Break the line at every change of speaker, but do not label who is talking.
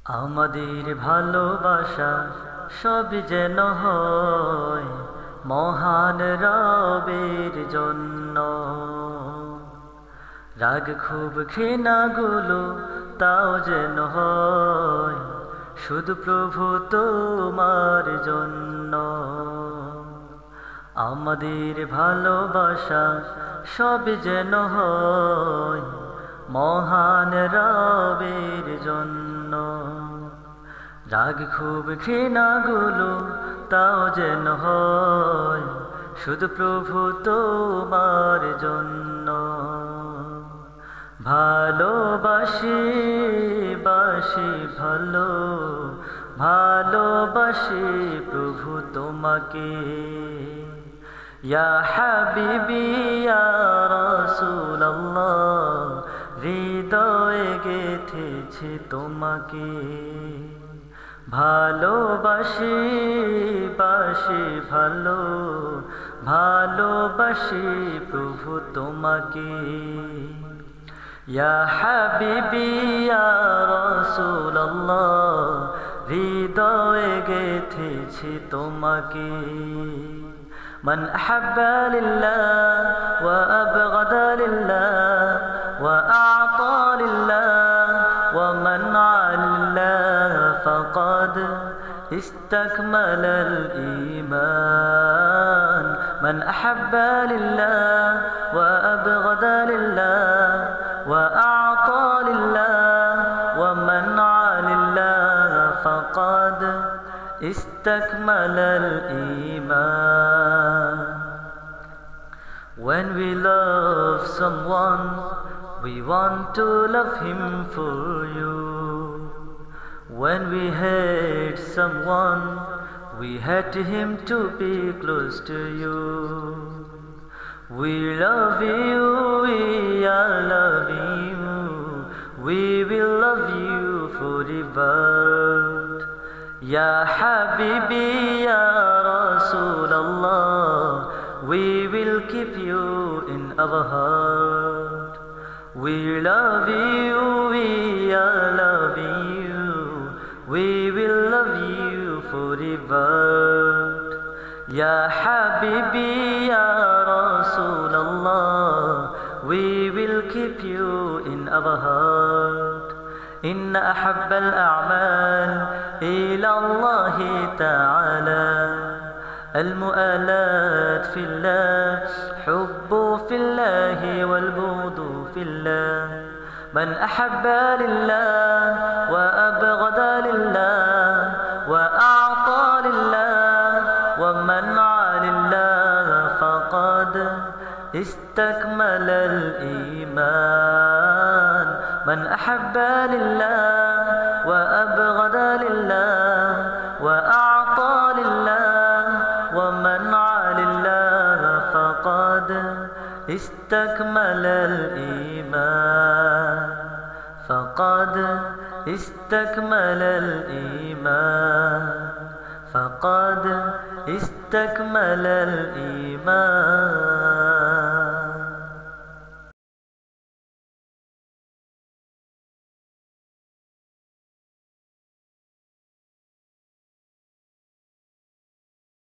আমাদের ভালোবাসা সব যেন হয় মহান রবের জন্য। রাগ খুব ঘৃণাগুলো তাও যেন হয় শুধু প্রভু তোমার জন্য। আমাদের ভালোবাসা সব যেন হয় মহান রবের জন্য। রাগ খুব ঘৃণাগুলো তাও যেন হয় শুধু প্রভু তোমার জন্য। ভালোবাসি বাসি ভালো ভালোবাসি প্রভু তোমাকে। ইয়া হাবিবি ইয়া রাসূলুল্লাহ হৃদয়ে গেঁথেছি তোমাকে। ভালোবাসি বাসি ভালো ভালোবাসি প্রভু তোমাকে। ইয়া হাবিবি ইয়া রাসূলুল্লাহ হৃদয়ে গেঁথেছি তোমাকে। من أحب لله وأبغض لله وأعطى لله ومنع لله فقد استكمل الإيمان. من أحب لله وأبغض لله وأعطى لله ومنع لله فقد استكمل الإيمان. When we love someone, we want to love him for you. When we hate someone, we hate him to be close to you. We love you, we are loving you, we will love you forever. Ya Habibi, Ya Rasulallah, we will keep you in our heart. We love you, we are loving you, we will love you forever. Ya Habibi, Ya Rasulallah, we will keep you in our heart. إن أحب الأعمال إلى الله تعالى المؤالات في الله، حب في الله والبغض في الله. من أحب لله وأبغض لله وأعطى لله ومنع لله فقد استكمل الإيمان. من أحب لله وأبغض لله وأعطى لله ومنع لله فقد استكمل الإيمان. فقد استكمل الإيمان. فقد استكمل الإيمان.